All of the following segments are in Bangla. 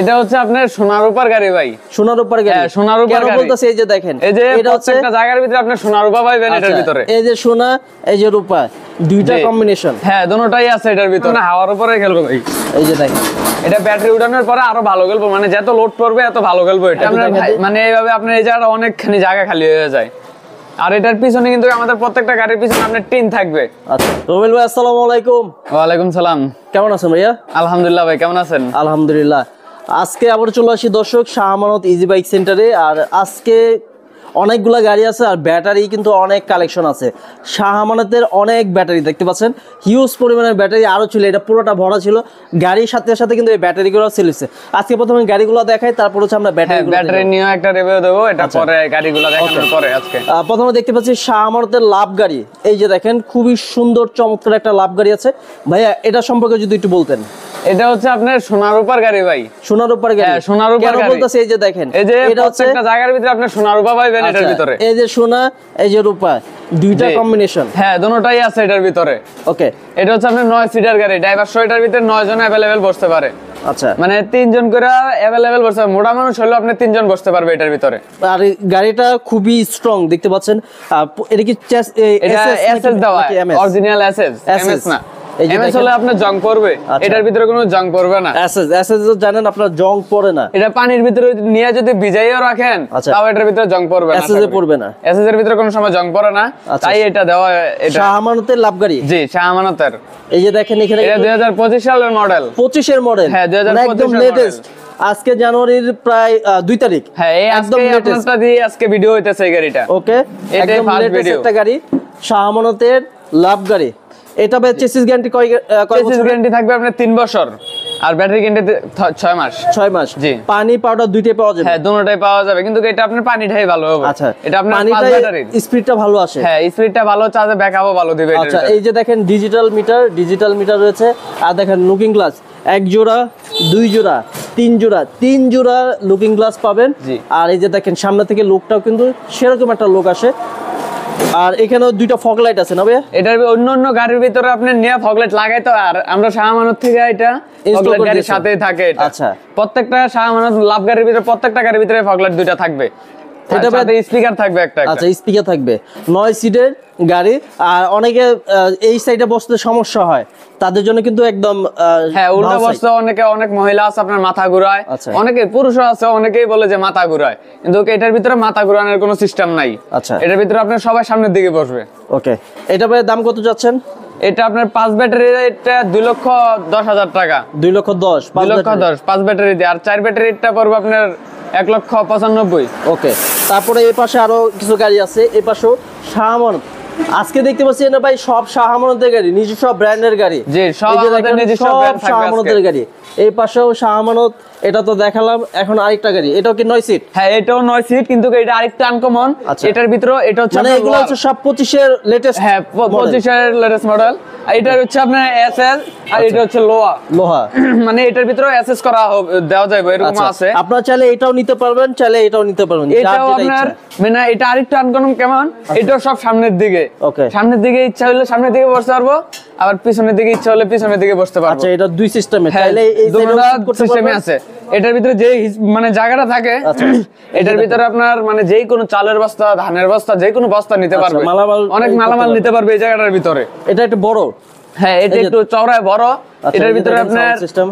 এটা হচ্ছে আপনার সোনার উপর গাড়ি ভাই। সোনার উপর গাড়ি? হ্যাঁ, সোনার উপর গাড়ি বলতেছে এই যে দেখেন, এই যে প্রত্যেকটা জায়গার ভিতরে আপনি সোনার উপর পাবেন এটার ভিতরে। এই যে সোনা, এই যে রূপা, দুইটা কম্বিনেশন। হ্যাঁ, দুটোটাই আছে এটার ভিতরে। না, হাওয়ার উপরে খেলবো ভাই। এই যে দেখেন, এটা ব্যাটারি উঠানোর পরে আরো ভালো খেলবো, মানে যত লোড পড়বে এত ভালো খেলবো এটা। মানে এইভাবে আপনার এই জায়গাটা অনেকখানি জায়গা খালি হয়ে যায়। আর এটার পিছনে কিন্তু আমাদের প্রত্যেকটা গাড়ির পিছনে আপনার টিন থাকবে। আচ্ছা, রুবেল ভাই আসসালামু আলাইকুম। ওয়ালাইকুম সালাম। কেমন আছেন ভাইয়া? আলহামদুলিল্লাহ ভাই, কেমন আছেন? আলহামদুলিল্লাহ। আজকে আবার চলে আসি দর্শক শাহ আমানত ইজি বাইক সেন্টারে। আর আজকে অনেকগুলা গাড়ি আছে আর ব্যাটারি কিন্তু অনেক কালেকশন আছে। শাহ আমানতের অনেক ব্যাটারি দেখতে পাচ্ছেন, হিউজ পরিমাণের ব্যাটারি আরও ছিল, এটা পুরোটা ভরা ছিল। গাড়ির সাথে সাথে কিন্তু এই ব্যাটারিগুলো সেল হচ্ছে। আজকে প্রথমে গাড়িগুলো দেখাই, তারপর হচ্ছে আমরা ব্যাটারি নিয়ে একটা রিভিউ দেবো, এটা পরে গাড়িগুলো দেখানোর পরে। আজকে প্রথমে দেখতে পাচ্ছি শাহ আমানতের লাভ গাড়ি। এই যে দেখেন, খুবই সুন্দর চমৎকার একটা লাভ গাড়ি আছে। ভাইয়া এটা সম্পর্কে যদি একটু বলতেন। এটা হচ্ছে আপনার সোনার উপর গাড়ি ভাই। সোনার উপর গাড়ি? হ্যাঁ, সোনার উপর গাড়ি বলতেছে এই যে দেখেন, এই যে প্রত্যেকটা জায়গার ভিতরে আপনি সোনার উপর পাবেন এটার ভিতরে। এই যে সোনা, এই যে রূপা, দুইটা কম্বিনেশন। হ্যাঁ, দুটোটাই আছে এটার ভিতরে। ওকে, এটা হচ্ছে আপনার 9 সিটার গাড়ি, ড্রাইভার সহ এটার ভিতরে 9 জন अवेलेबल বসতে পারে। আচ্ছা, মানে 3 জন করে अवेलेबल বসতে পারে। মোটা মানুষ হলো আপনি 3 জন বসতে পারবে এটার ভিতরে। আর গাড়িটা খুবই স্ট্রং দেখতে পাচ্ছেন। এটা কি এসএস দেওয়া, অরিজিনাল এসএস, এমএস না। এমএস হলে আপনার জং পড়বে, এটার ভিতরে কোনো জং পড়বে না। এসএস জানেন আপনার জং পড়ে না। এটা পানির ভিতরে নিয়ে যদি ভিজাইও রাখেন তাও এটার ভিতরে জং পড়বে না। এসএস এ পড়বে না, এসএস এর ভিতরে কোনো সময় জং পড়ে না, তাই এটা দেওয়া। এটা শাহ আমানতের লাভ গাড়ি। জি, শাহ আমানতের। এই যে দেখেন এখানে, এটা 2025 সালের মডেল। 25 এর মডেল? হ্যাঁ, 2025 একদম লেটেস্ট। আজকে জানুয়ারির প্রায় 2 তারিখ। হ্যাঁ, এই একদম লেটেস্টটা দিয়ে আজকে ভিডিও হইতেছে এই গাড়িটা। ওকে, একদম লেটেস্ট একটা গাড়ি, শাহ আমানতের লাভ গাড়ি। এটা বে চেসিস গ্যারান্টি কয় চেসিস গ্যারান্টি থাকবে আপনার 3 বছর, আর ব্যাটারি গ্যারান্টি 6 মাস। 6 মাস। জি। পানি পাউডার দুইটাই পাওয়া যাবে? হ্যাঁ, দুটোটাই পাওয়া যাবে, কিন্তু এটা আপনার পানিটাই ভালো হবে। আচ্ছা, এটা আপনার পানিটা স্পিডটা ভালো আসে? হ্যাঁ, স্পিডটা ভালো, চার্জে ব্যাকআপও ভালো দিবে এটা। আচ্ছা, এই যে দেখেন ডিজিটাল মিটার রয়েছে। আর দেখেন লুকিং গ্লাস, এক জোড়া, দুই জোড়া, তিন জোড়া লুকিং গ্লাস পাবেন। আর এই যে দেখেন সামনে থেকে লুকটাও কিন্তু সেরকম একটা লুক আসে। আর এখানেও দুইটা ফগ লাইট আছে না ভাইয়া? এটার অন্য গাড়ির ভিতরে আপনি নিয়ে ফগ লাইট লাগাই তো, আর আমরা শাহ আমানত থেকে এটা ফগ লাইট গাড়ির সাথেই থাকে এটা। আচ্ছা, প্রত্যেকটা শাহ আমানত লাভ গাড়ির ভিতরে প্রত্যেকটা গাড়ির ভিতরে ফগ লাইট দুইটা থাকবে। এটা সাথে স্পিকার থাকবে একটা। আচ্ছা, স্পিকার থাকবে। 9 সিটের গাড়ি। আর অনেকে এই সাইডে বসতে সমস্যা হয়, তাদের জন্য কিন্তু একদম হ্যাঁ, উল্টা বসতে অনেক মহিলা আছে আপনার মাথা ঘুরায়, অনেকে পুরুষও আছে, অনেকেই বলে যে মাথা ঘুরায়, কিন্তু এটার ভিতরে মাথা ঘুরানোর কোনো সিস্টেম নাই। আচ্ছা, এটার ভিতরে আপনার সবাই সামনের দিকে বসবে। ওকে, এটা ভাই দাম কত যাচ্ছেন? এটা আপনার 5 ব্যাটারি, এটা 2,10,000 টাকা। 2,10,000? 2,10,000 5 ব্যাটারি দিয়ে। আর 4 ব্যাটারিটা পড়বে আপনার 1,95,000। ওকে, তারপরে এই পাশে আরো কিছু গাড়ি আছে। এই পাশেও শাহ আমানত। আজকে দেখতে পাচ্ছি না ভাই, সব শাহ আমানতের গাড়ি, নিজস্ব ব্র্যান্ডের গাড়ি। জি, সব আমাদের নিজস্ব ব্র্যান্ড থাকবে। শাহ আমানতের গাড়ি। এই পাশেও শাহ আমানত, এটা তো দেখালাম। এখন আরেকটা গাড়ি, এটাও কি 9 সিট? হ্যাঁ, এটাও 9 সিট, কিন্তু এটা আরেকটা আনকমন। এটার ভিতরে এটা হচ্ছে মানে এগুলো হচ্ছে সব 25 এর লেটেস্ট। হ্যাঁ, 25 এর লেটেস্ট মডেল। আর এটা হচ্ছে আপনার এসএস, আর এটা হচ্ছে লোহা। মানে এটার ভিতরে এসএস করা দেওয়া যাবে, এরকম আছে। আপনারা চাইলে এটাও নিতে পারবেন, চাইলে এটাও নিতে পারবেন। এটাও আপনার মানে এটা আরেকটা আনকমন কেমন, এটাও সব সামনের দিকে। ওকে, সামনের দিকে ইচ্ছা হলে সামনের দিকে বসতে পারবো, আবার পিছনের দিকে ইচ্ছা হলে পিছনের দিকে বসতে পারবো। আচ্ছা, এটা দুই সিস্টেমে, চাইলে এই সিস্টেমে আছে। এটার ভিতরে যে মানে জায়গাটা থাকে, এটার ভিতরে আপনার মানে যেই কোনো চালের বস্তা, ধানের বস্তা, যে কোনো বস্তা নিতে পারবে, অনেক মালামাল নিতে পারবে এই জায়গাটার ভিতরে। এটা একটু বড়। হ্যাঁ, এটা একটু চওড়ায় বড়। এটার ভিতরে আপনার সিস্টেম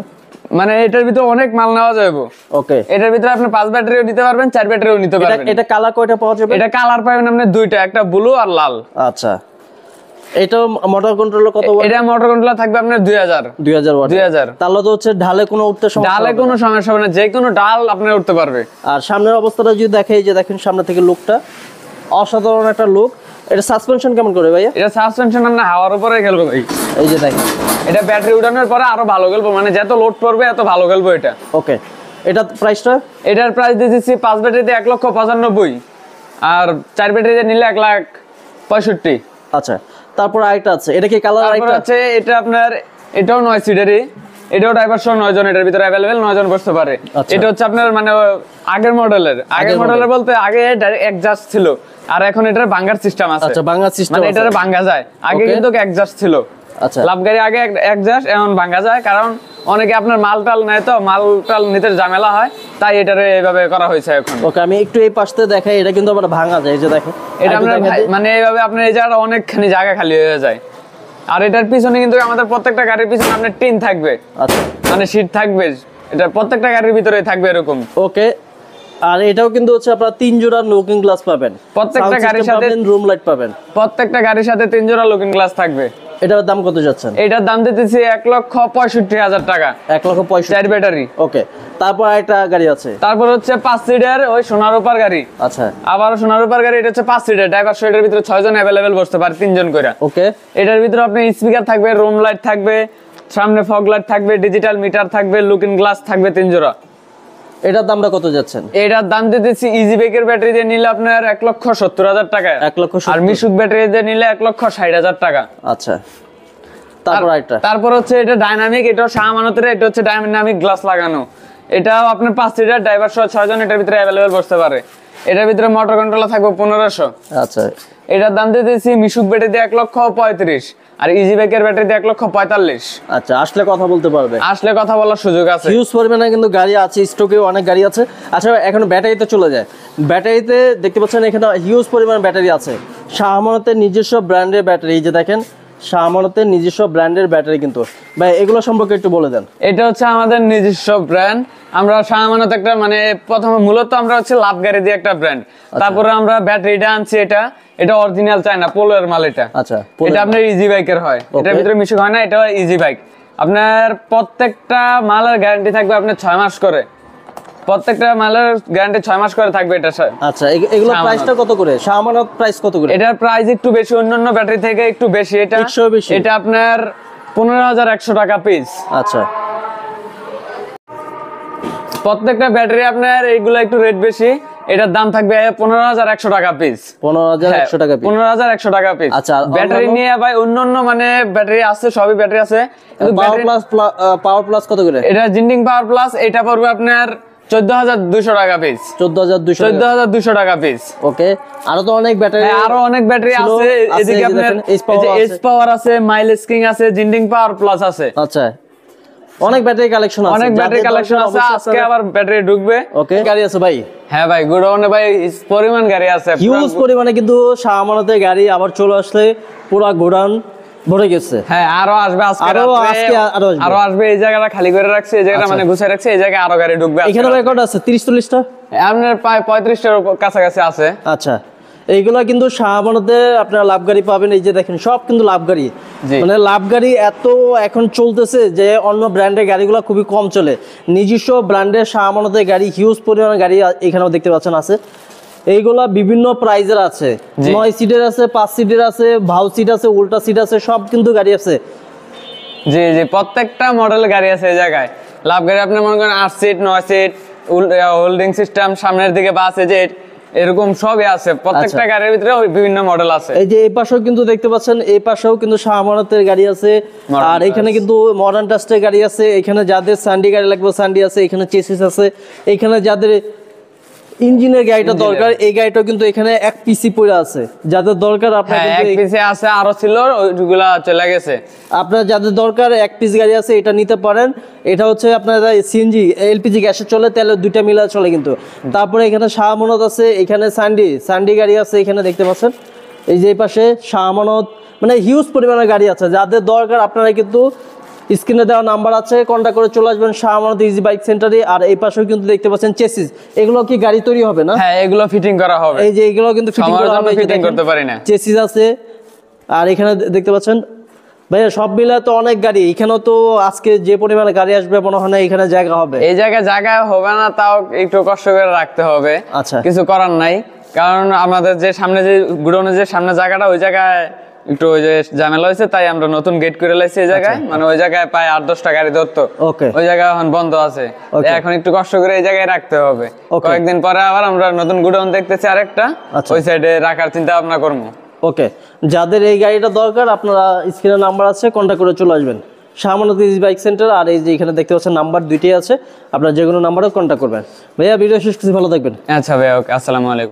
মানে এটার ভিতরে অনেক মাল নেওয়া যাবে। ওকে, এটার ভিতরে আপনি 5 ব্যাটারিও নিতে পারবেন, 4 ব্যাটারিও নিতে পারবেন। এটা কালার কয়টা পাওয়া যাবে? এটা কালার পাবেন আপনি দুইটা, একটা ব্লু আর লাল। আচ্ছা, এটা মোটর কন্ট্রোলার কত ওয়াট? এটা মোটর কন্ট্রোলার থাকবে আপনার 2000 ওয়াট। 2000। তাহলে তো হচ্ছে ঢালে কোনো উঠতে সমস্যা, ঢালে কোনো সমস্যা হবে না, যে কোনো ডাল আপনি উঠতে পারবে। আর সামনের অবস্থাটা যদি দেখেন, যে দেখেন সামনে থেকে লুকটা অসাধারণ একটা লুক। এটা সাসপেনশন কেমন করে ভাইয়া? এটা সাসপেনশন আপনি হাওয়ার উপরে খেলবে ভাই। এই যে দেখেন, এটা ব্যাটারি উঠানোর পরে আরো ভালো খেলবো, মানে যত লোড পড়বে এত ভালো খেলবো এটা। ওকে, এটা প্রাইসটা? এটার প্রাইস দিয়েছি 5 ব্যাটারিতে 1,95,000, আর 4 ব্যাটারিতে নিলে 1,65,000। আচ্ছা, তারপর আরেকটা আছে, এটা কি কালার? আরেকটা আছে, এটা আপনার এটাও 9 সিটারই, এটাও ড্রাইভার সহ 9 জন এটার ভিতরে अवेलेबल, 9 জন বসতে পারে। এটা হচ্ছে আপনার মানে আগের মডেলের বলতে আগে এক্সজাস্ট ছিল, আর এখন এটার ভাঙার সিস্টেম আছে। আচ্ছা, ভাঙার সিস্টেম, মানে এটারে ভাঙা যায়, আগে কিন্তু এক্সজাস্ট ছিল। আচ্ছা। লাভ গাড়ি আগে একজাস্ট এখন ভাঙা যায়, কারণ অনেকে আপনার মালটাল নেয় তো মালটাল নিতে ঝামেলা হয়, তাই এটারে এইভাবে করা হয়েছে এখন। ওকে, আমি একটু এই পাশে দেখাই, এটা কিন্তু আবার ভাঙা যায়, এই যে দেখেন এটা আপনার মানে এইভাবে আপনার এই জায়গাটা অনেকখানি জায়গা খালি হয়ে যায়। আর এটার পিছনে কিন্তু আমাদের প্রত্যেকটা গাড়ির পিছনে আপনার টিন থাকবে, আচ্ছা, মানে সিট থাকবে, এটা প্রত্যেকটা গাড়ির ভিতরে থাকবে এরকম। ওকে। আর এটাও কিন্তু হচ্ছে আপনারা 3 জোড়া লুকিং গ্লাস পাবেন, প্রত্যেকটা গাড়ির সাথে রুম লাইট পাবেন, প্রত্যেকটা গাড়ির সাথে 3 জোড়া লুকিং গ্লাস থাকবে। এটার দাম কত যাচ্ছেন? এটার দাম দিতেছি 1,65,000 টাকা, 1,65,000, 4 ব্যাটারি। ওকে। তারপর একটা গাড়ি আছে, তারপর হচ্ছে 5 সিটার ওই সোনারূপার গাড়ি। আচ্ছা, আবার সোনারূপার গাড়ি, এটা হচ্ছে 5 সিটার, ড্রাইভার সহ এটার ভিতরে 6 জন अवेलेबल বসতে পারে, 3 জন করে। ওকে। এটার ভিতরে আপনি স্পিকার থাকবে, রুম লাইট থাকবে, সামনে ফগ লাইট থাকবে, ডিজিটাল মিটার থাকবে, লুকিং গ্লাস থাকবে 3 জোড়া। এটার দামটা কত যাচ্ছেন? এটার দাম দিতেছি ইজি বাইকের ব্যাটারি দিয়ে নিলে আপনার 1,70,000 টাকা, 1,70,000, আর মিশুক ব্যাটারি দিয়ে নিলে 1,60,000 টাকা। আচ্ছা। তারপর একটা, তারপর হচ্ছে এটা ডাইনামিক, এটা শাহ আমানতের, এটা হচ্ছে ডাইনামিক গ্লাস লাগানো। এটাও আপনার 5 সিটার, ড্রাইভার সহ 6 জন এটার ভিতরে अवेलेबल বসতে পারে। এটার ভিতরে মোটর কন্ট্রোলার থাকবে 1500। আচ্ছা। এটার দাম দিতেছি মিশুক ব্যাটারি দিয়ে 1,35,000, আর ইজি বাইকের ব্যাটারি দিয়ে 1,45,000। আচ্ছা, আসলে কথা বলতে পারবে, আসলে কথা বলার সুযোগ আছে। হিউজ পরিমাণে কিন্তু গাড়ি আছে, স্টকেও অনেক গাড়ি আছে। আচ্ছা, এখন ব্যাটারিতে চলে যায়। ব্যাটারিতে দেখতে পাচ্ছেন এখানে হিউজ পরিমাণ ব্যাটারি আছে, শাহ আমানতের নিজস্ব ব্র্যান্ডের ব্যাটারি। এই যে দেখেন, শাহ আমানতের নিজস্ব ব্র্যান্ডের ব্যাটারি কিন্তু। ভাই, এগুলো সম্পর্কে একটু বলে দেন। এটা হচ্ছে আমাদের নিজস্ব ব্র্যান্ড। আমরা শাহ আমানত একটা মানে প্রথমে মূলত আমরা হচ্ছে লাভ গাড়ি দিয়ে একটা ব্র্যান্ড, তারপরে আমরা ব্যাটারিটা আনছি। এটা অরিজিনাল চায়না পোলোর মাল। এটা আচ্ছা, এটা আপনার ইজি বাইকের হয়, এটার ভিতরে মিশুক হয় না, এটা ইজি বাইক। আপনার প্রত্যেকটা মালের গ্যারান্টি থাকবে আপনার 6 মাস করে, প্রত্যেকটা মালের গ্যারান্টি 6 মাস করে থাকবে এটা। আচ্ছা, এগুলো প্রাইসটা কত করে? শাহ আমানত প্রাইস কত করে? এটার প্রাইস একটু বেশি, অন্যান্য ব্যাটারি থেকে একটু বেশি। এটা বেশি। এটা আপনার 15,100 টাকা পিস। আচ্ছা, প্রত্যেকটা ব্যাটারি আপনার এইগুলো একটু রেট বেশি, এটার দাম থাকবে 15,100 টাকা পিস। 15,100 টাকা পিস, 15,100 টাকা পিস। আচ্ছা, ব্যাটারি নিয়ে ভাই অন্যান্য মানে ব্যাটারি আছে, সবই ব্যাটারি আছে, কিন্তু পাওয়ার প্লাস কত করে? এটা জিন্ডিং পাওয়ার প্লাস, এটা পড়বে আপনার 14,200 টাকা পিস। 14,200 টাকা পিস। ওকে। আরো তো অনেক ব্যাটারি, আরো অনেক ব্যাটারি আছে। এদিকে আপনার এস পাওয়ার আছে, মাইলেজ কিং আছে, জিন্ডিং পাওয়ার প্লাস আছে। আচ্ছা, অনেক ব্যাটারি কালেকশন আছে, অনেক ব্যাটারি কালেকশন আছে। আজকে আবার ব্যাটারি ঢুকবে। ওকে। গাড়ি আছে ভাই? হ্যাঁ ভাই, গোডাউনে ভাই পরিমাণ গাড়ি আছে, হিউজ পরিমাণে কিন্তু শাহ আমানতের গাড়ি আবার চলে আসলে পুরো গোডাউন ভরে গেছে। হ্যাঁ, আরো আসবে, আরো আসবে। এই জায়গাটা খালি করে রাখছে, এই জায়গাটা মানে গুছিয়ে রাখছে, এই জায়গায় আরো গাড়ি ঢুকবে। এখানে রেকর্ড আছে 30-40টা, আপনার প্রায় 35টার কাছাকাছি আছে। আচ্ছা, এইগুলা কিন্তু শাহ আমানতে আপনারা লাভ গাড়ি পাবেন। এই যে দেখেন, সব কিন্তু লাভ গাড়ি, মানে লাভ গাড়ি এত এখন চলতেছে যে অন্য ব্র্যান্ডের গাড়িগুলো খুবই কম চলে। নিজস্ব ব্র্যান্ডের শাহ আমানতের গাড়ি হিউজ পরিমাণে গাড়ি এখানেও দেখতে পাচ্ছেন আছে। এইগুলা বিভিন্ন প্রাইজের আছে, 9 সিটের আছে, 5 সিটের আছে, ভাউ সিট আছে, উল্টা সিট আছে, সব কিন্তু গাড়ি আছে। জি জি, প্রত্যেকটা মডেলের গাড়ি আছে এই জায়গায়। লাভ গাড়ি আপনি মনে করেন 8 সিট, 9 সিট, হোল্ডিং সিস্টেম, সামনের দিকে বাস, এজেট, এরকম সবই আছে। প্রত্যেকটা গাড়ির ভিতরে বিভিন্ন মডেল আছে। এই যে এই পাশেও কিন্তু দেখতে পাচ্ছেন, এই পাশেও কিন্তু শাহ আমানতের গাড়ি আছে। আর এখানে কিন্তু মডার্ন টাস্টের গাড়ি আছে। এখানে যাদের সান্ডি গাড়ি লাগবে সান্ডি আছে, এখানে চেসিস আছে। এখানে যাদের ইঞ্জিনের গাড়িটা দরকার, এই গাড়িটাও কিন্তু এখানে এক পিসি পড়ে আছে। যাদের দরকার আপনার এক পিসি আছে, আরো ছিল, ওইগুলা চলে গেছে। আপনার যাদের দরকার এক পিস গাড়ি আছে, এটা নিতে পারেন। এটা হচ্ছে আপনার সিএনজি এলপিজি গ্যাসে চলে, তেলে দুইটা মিলা চলে কিন্তু। তারপরে এখানে শাহ আমানত আছে, এখানে সান্ডি গাড়ি আছে, এখানে দেখতে পাচ্ছেন। এই যে এই পাশে শাহ আমানত, মানে হিউজ পরিমাণের গাড়ি আছে। যাদের দরকার আপনারা কিন্তু স্ক্রিনে দেওয়া নাম্বার আছে, কন্ট্যাক্ট করে চলে আসবেন শাহ আমানত ইজি বাইক সেন্টারে। আর এই পাশেও কিন্তু দেখতে পাচ্ছেন চেসিস, এগুলো কি গাড়ি তৈরি হবে না? হ্যাঁ, এগুলো ফিটিং করা হবে। এই যে এগুলো কিন্তু ফিটিং করা হবে, ফিটিং করতে পারি না। চেসিস আছে। আর এখানে দেখতে পাচ্ছেন ভাইয়া, সব মিলে তো অনেক গাড়ি। এখানেও তো আজকে যে পরিমাণে গাড়ি আসবে মনে হয় না এখানে জায়গা হবে। এই জায়গায় জায়গা হবে না, তাও একটু কষ্ট করে রাখতে হবে। আচ্ছা, কিছু করার নাই, কারণ আমাদের যে সামনে যে গুডাউনের যে সামনে জায়গাটা, ওই জায়গায় একটু ওই যে ঝামেলা হয়েছে, তাই আমরা নতুন গেট করে লাইছি এই জায়গায়। মানে ওই জায়গায় প্রায় 8-10টা গাড়ি ধরতো, ওই জায়গায় এখন বন্ধ আছে। এখন একটু কষ্ট করে এই জায়গায় রাখতে হবে। কয়েকদিন পরে আবার আমরা নতুন গুডাউন দেখতেছি আরেকটা, ওই সাইডে রাখার চিন্তা ভাবনা করবো। ওকে, যাদের এই গাড়িটা দরকার আপনারা স্ক্রিনে নাম্বার আছে, কন্ট্যাক্ট করে চলে আসবেন Shah Amanat easy bike centre. আর এই যে এখানে দেখতে পাচ্ছেন নাম্বার দুইটাই আছে, আপনারা যে কোনো নাম্বারে কন্ট্যাক্ট করবেন। ভাইয়া, ভিডিও শেষ করছি, ভালো থাকবেন। আচ্ছা ভাইয়া, ওকে, আসসালামু আলাইকুম।